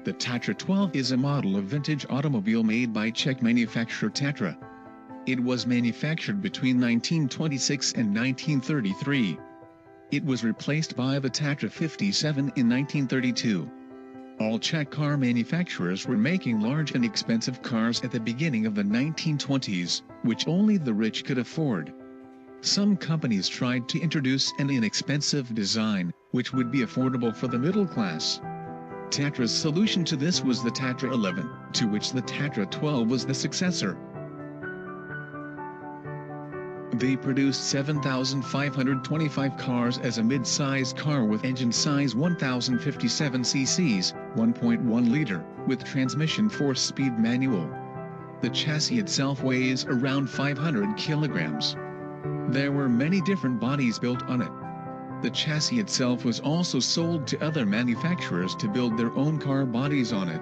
The Tatra 12 is a model of vintage automobile made by Czech manufacturer Tatra. It was manufactured between 1926 and 1933. It was replaced by the Tatra 57 in 1932. All Czech car manufacturers were making large and expensive cars at the beginning of the 1920s, which only the rich could afford. Some companies tried to introduce an inexpensive design, which would be affordable for the middle class. Tatra's solution to this was the Tatra 11, to which the Tatra 12 was the successor. They produced 7,525 cars as a mid-sized car with engine size 1,057 cc's, 1.1 liter, with transmission 4-speed manual. The chassis itself weighs around 500 kilograms. There were many different bodies built on it. The chassis itself was also sold to other manufacturers to build their own car bodies on it.